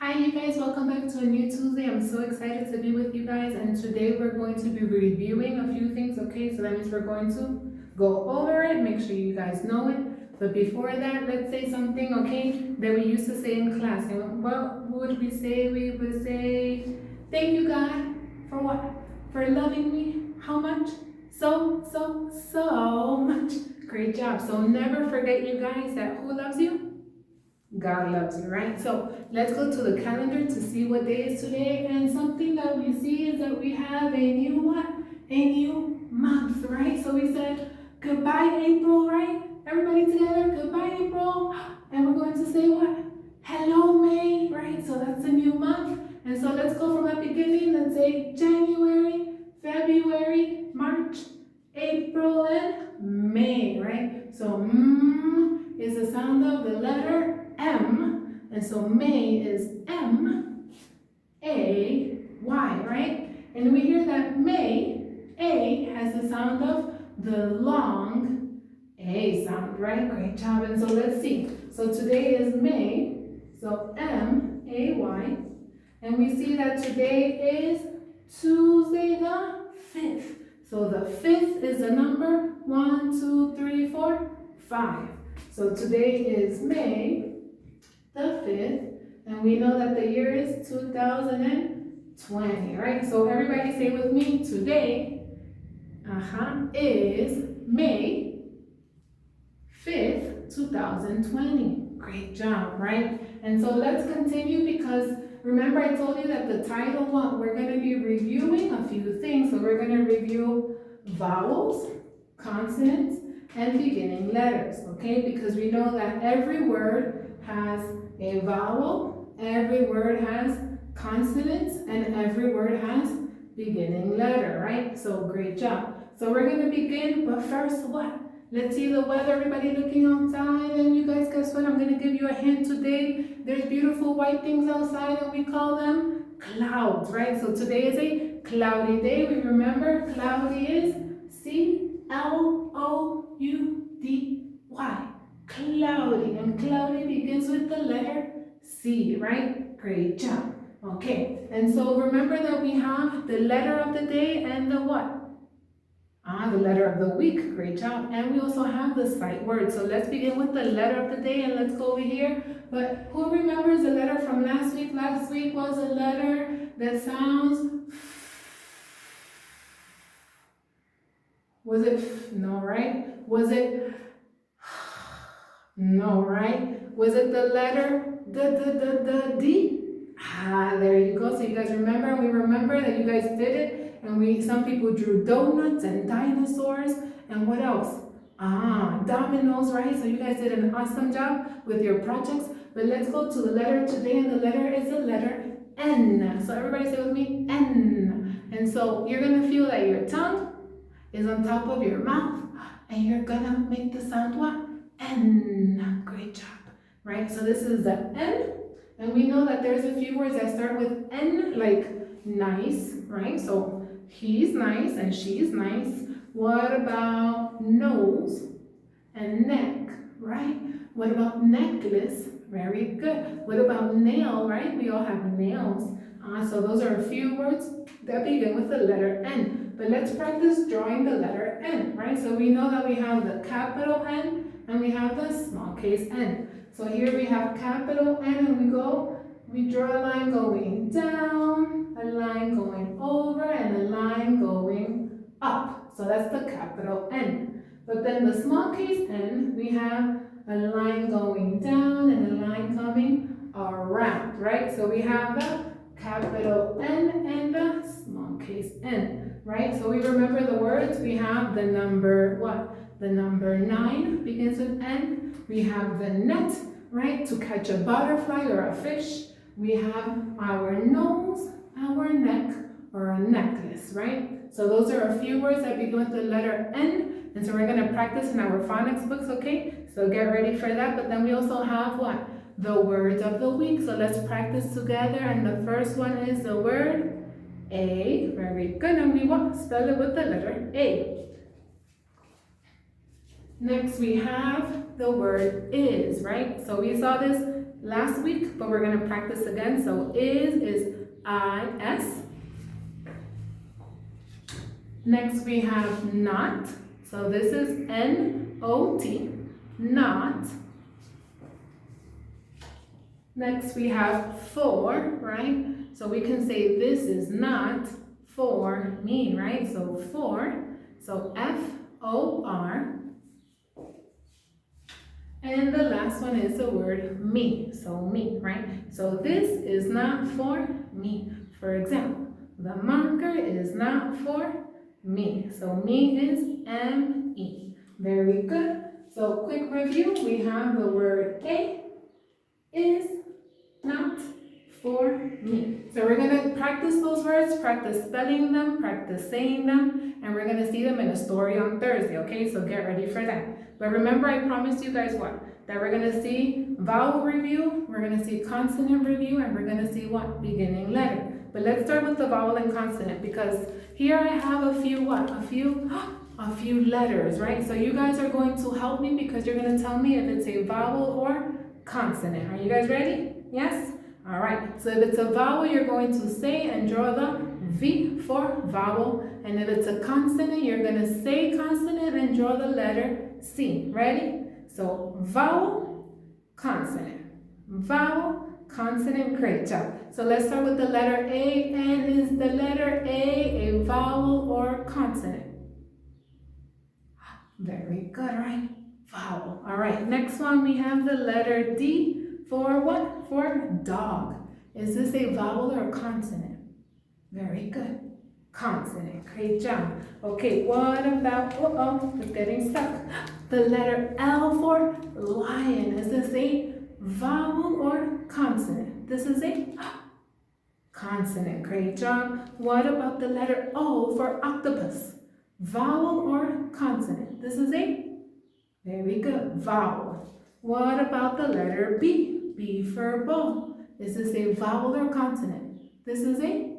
Hi you guys, welcome back to a new Tuesday. I'm so excited to be with you guys, and today we're going to be reviewing a few things, okay? So that means we're going to go over it, make sure you guys know it. But before that, let's say something, okay, that we used to say in class. And what would we say? We would say, thank you God for what? For loving me. How much? So much. Great job. So never forget, you guys, that who loves you? God loves you, right? So let's go to the calendar to see what day is today. And something that we see is that we have a new what? A new month, right? So we said goodbye April, right? Everybody together, goodbye April. And we're going to say what? Hello May, right? So that's a new month. And so let's go from the beginning. Let's say January, February, March, April, and May, right? So is the sound of the letter M, and so May is M-A-Y, right? And we hear that May, A, has the sound of the long A sound, right? Great job. And so let's see. So today is May, so M-A-Y, and we see that today is Tuesday the 5th. So the 5th is the number 1, 2, 3, 4, 5. So today is May the 5th, and we know that the year is 2020, right? So everybody say with me, today is May 5th, 2020. Great job, right? And so let's continue, because remember I told you that the title, we're going to be reviewing a few things. So we're going to review vowels, consonants, and beginning letters, okay? Because we know that every word has a vowel, every word has consonants, and every word has beginning letter, right? So great job. So we're going to begin, but first what? Let's see the weather. Everybody looking outside, and you guys, guess what? I'm going to give you a hint today. There's beautiful white things outside, and we call them clouds, right? So today is a cloudy day. We remember cloudy is C-L-O-U-D-Y. Cloudy, and cloudy begins with the letter C, right? Great job. Okay, and so remember that we have the letter of the day and the what? The letter of the week. Great job. And we also have the sight word. So let's begin with the letter of the day, and let's go over here. But who remembers the letter from last week? Last week was a letter that sounds. Was it no, right? Was it no, right? Was it the letter D? There you go. So you guys remember, we remember that you guys did it, and some people drew donuts and dinosaurs, and what else? Dominoes, right? So you guys did an awesome job with your projects. But let's go to the letter today, and the letter is the letter N. So everybody say with me, N. And so you're gonna feel that your tongue is on top of your mouth, and you're gonna make the sound what? N. Great job, right? So this is the N, and we know that there's a few words that start with N, like nice, right? So he's nice and she's nice. What about nose and neck, right? What about necklace? Very good. What about nail, right? We all have nails. So those are a few words that begin with the letter N. But let's practice drawing the letter N, right? So we know that we have the capital N and we have the small case N. So here we have capital N, and we draw a line going down, a line going over, and a line going up. So that's the capital N. But then the small case N, we have a line going down and a line coming around, right? So we have the capital N and the small case N, right? So we remember the words. We have the number what? The number 9 begins with N. We have the net, right, to catch a butterfly or a fish. We have our nose, our neck, or a necklace, right? So those are a few words that begin with the letter N. And so we're going to practice in our phonics books, okay? So get ready for that. But then we also have what? The words of the week. So let's practice together. And the first one is the word A. Very good. And we will spell it with the letter A. Next we have the word is, right? So we saw this last week, but we're going to practice again. So is I-S. Next we have not. So this is N-O-T, not. Next we have for, right? So we can say this is not for me, right? So for, so F-O-R. And the last one is the word me, so me, right? So this is not for me. For example, the marker is not for me. So me is M-E. Very good. So quick review, we have the word A is not for me. So we're going to practice those words, practice spelling them, practice saying them, and we're going to see them in a story on Thursday, okay? So get ready for that. But remember, I promised you guys what? That we're going to see vowel review, we're going to see consonant review, and we're going to see what? Beginning letter. But let's start with the vowel and consonant, because here I have a few what? A few letters, right? So you guys are going to help me because you're going to tell me if it's a vowel or consonant. Are you guys ready? Yes? All right. So if it's a vowel, you're going to say and draw the V for vowel. And if it's a consonant, you're going to say consonant and draw the letter C. Ready? So vowel, consonant. Vowel, consonant. Great job. So let's start with the letter A. And is the letter A vowel or consonant? Very good, right? Vowel. All right. Next one, we have the letter D. For what? For dog. Is this a vowel or a consonant? Very good. Consonant. Great job. Okay, what about, it's getting stuck. The letter L for lion. Is this a vowel or consonant? This is a consonant. Great job. What about the letter O for octopus? Vowel or consonant? This is a very good vowel. What about the letter B? B for ball. Is this a vowel or consonant? This is a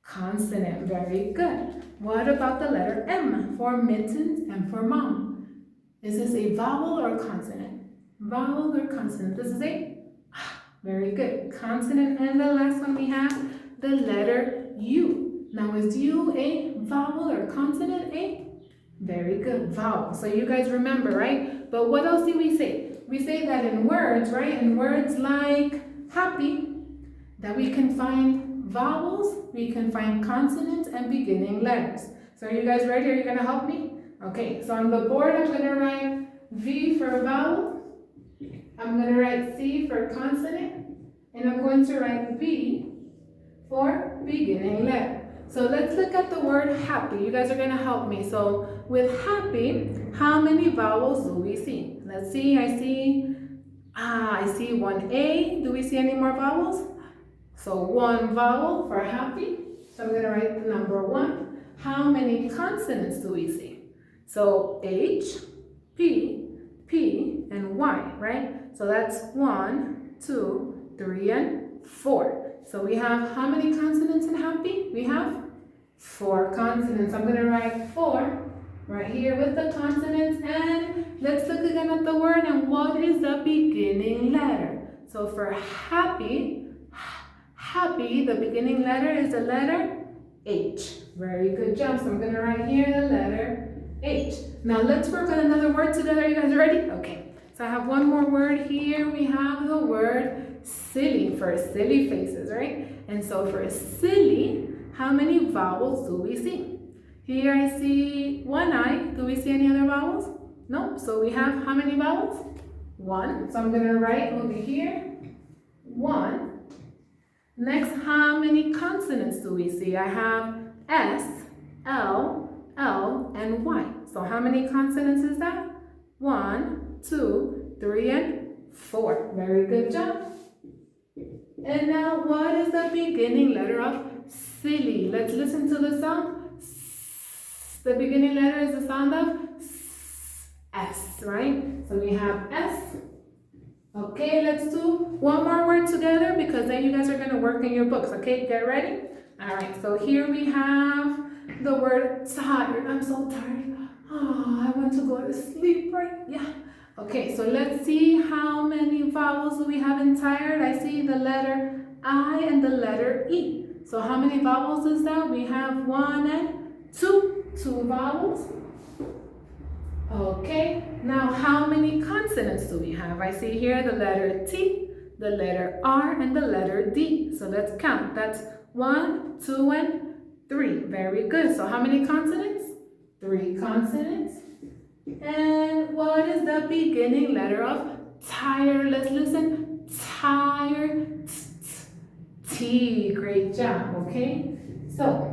consonant. Very good. What about the letter M for mittens and for mom? Is this a vowel or consonant? Vowel or consonant? This is a very good consonant. And the last one we have the letter U. Now is U a vowel or consonant? A very good vowel. So you guys remember, right? But what else do we say? We say that in words, right? In words like happy, that we can find vowels, we can find consonants and beginning letters. So are you guys ready? Are you going to help me? Okay, so on the board I'm going to write V for vowel, I'm going to write C for consonant, and I'm going to write B for beginning letter. So let's look at the word happy. You guys are going to help me. So with happy, how many vowels do we see? Let's see. I see one A. Do we see any more vowels? So one vowel for happy. So I'm going to write the number 1. How many consonants do we see? So H, P, P, and Y, right? So that's 1, 2, 3, and 4. So we have how many consonants in happy? We have 4 consonants. I'm going to write 4 right here with the consonants. And let's look again at the word. And what is the beginning letter? So for happy, the beginning letter is the letter H. Very good job. So I'm going to write here the letter H. Now let's work on another word together. You guys ready? Okay. So I have one more word here. We have the word silly for silly faces, right? And so for silly, how many vowels do we see? Here I see one I. Do we see any other vowels? No. So we have how many vowels? 1. So I'm going to write over here 1. Next, how many consonants do we see? I have S, L, L, and Y. So how many consonants is that? 1, 2, 3, and 4. Very good job. And now, what is the beginning letter of silly? Let's listen to the sound. The beginning letter is the sound of S, right? So we have S. Okay, let's do one more word together because then you guys are going to work in your books. Okay, get ready? All right, so here we have the word tired. I'm so tired. Oh, I want to go to sleep, right? Yeah. Okay, so let's see how many vowels do we have in tired. I see the letter I and the letter E. So how many vowels is that? We have one and two. Two vowels. Okay, now how many consonants do we have? I see here the letter T, the letter R, and the letter D. So let's count. That's 1, 2, and 3. Very good. So how many consonants? 3 consonants. And what is the beginning letter of tire? Let's listen. Tire. T. Great job. Okay. So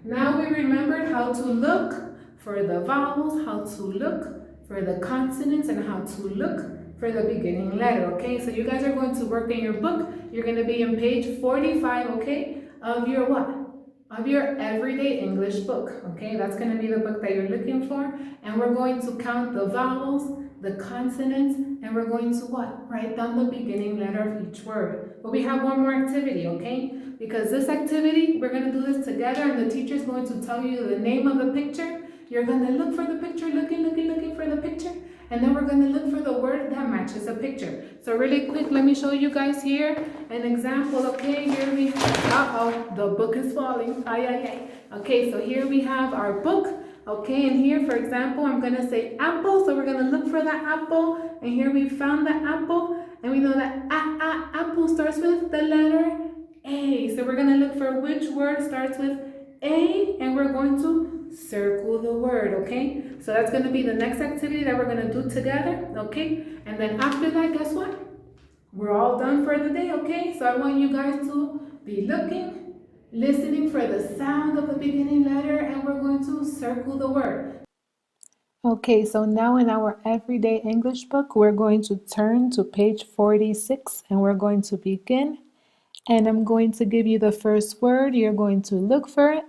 now we remembered how to look for the vowels, how to look for the consonants, and how to look for the beginning letter. Okay. So you guys are going to work in your book. You're going to be in page 45. Okay. Of your what? Of your everyday English book. Okay, that's going to be the book that you're looking for. And we're going to count the vowels, the consonants, and we're going to what? Write down the beginning letter of each word. But we have one more activity, okay? Because this activity, we're going to do this together, and the teacher's going to tell you the name of the picture. You're going to look for the picture, looking for the picture. And then we're going to look for the word that matches the picture. So really quick, let me show you guys here an example. Okay, here we, the book is falling. Ay, ay, ay. Okay, so here we have our book. Okay, and here, for example, I'm going to say apple. So we're going to look for that apple. And here we found the apple. And we know that apple starts with the letter A. So we're going to look for which word starts with A. And we're going to circle the word, okay? So that's going to be the next activity that we're going to do together, okay? And then after that, guess what? We're all done for the day, okay? So I want you guys to be looking, listening for the sound of the beginning letter, and we're going to circle the word. Okay, so now in our everyday English book, we're going to turn to page 46 and we're going to begin. And I'm going to give you the first word. You're going to look for it.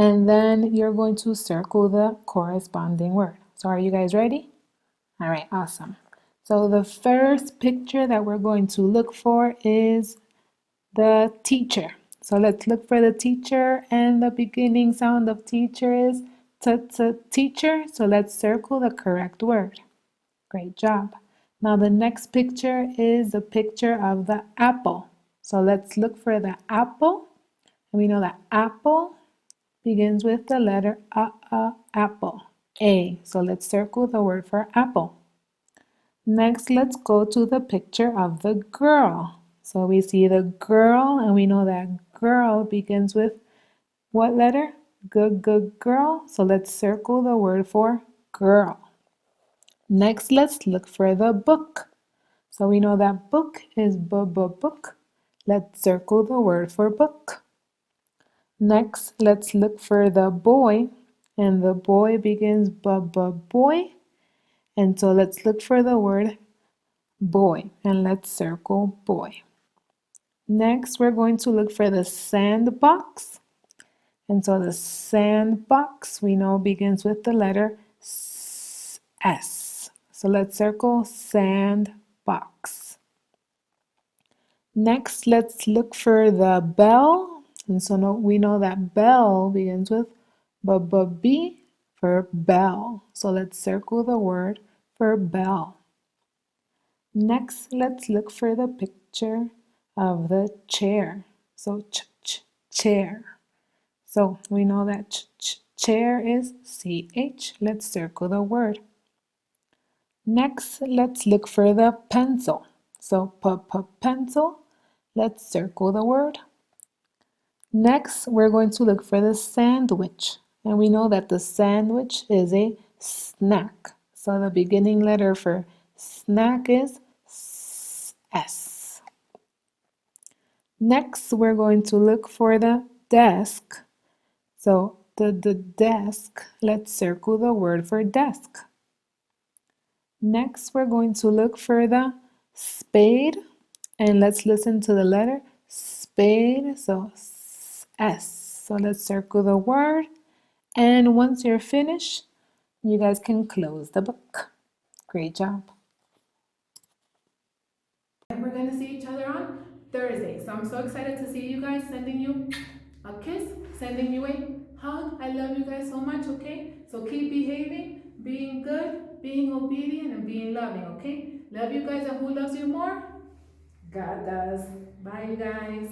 And then you're going to circle the corresponding word. So are you guys ready? All right, awesome. So the first picture that we're going to look for is the teacher. So let's look for the teacher, and the beginning sound of teacher is teacher. So let's circle the correct word. Great job. Now the next picture is the picture of the apple. So let's look for the apple. And we know that apple begins with the letter apple, A. So let's circle the word for apple. Next, let's go to the picture of the girl. So we see the girl, and we know that girl begins with what letter? Girl. So let's circle the word for girl. Next, let's look for the book. So we know that book is book. Let's circle the word for book. Next, let's look for the boy, and the boy begins boy. And so let's look for the word boy, and let's circle boy. Next, we're going to look for the sandbox. And so the sandbox, we know, begins with the letter S. So let's circle sandbox. Next, let's look for the bell. And so we know that bell begins with B for bell. So let's circle the word for bell. Next, let's look for the picture of the chair. So chair. So we know that chair is CH. Let's circle the word. Next, let's look for the pencil. So pencil. Let's circle the word. Next, we're going to look for the sandwich. And we know that the sandwich is a snack. So the beginning letter for snack is S. Next, we're going to look for the desk. So the desk, let's circle the word for desk. Next, we're going to look for the spade, and let's listen to the letter spade. So S. So let's circle the word. And once you're finished, you guys can close the book. Great job. And we're going to see each other on Thursday. So I'm so excited to see you guys, sending you a kiss, sending you a hug. I love you guys so much, okay? So keep behaving, being good, being obedient, and being loving, okay? Love you guys, and who loves you more? God does. Bye, you guys.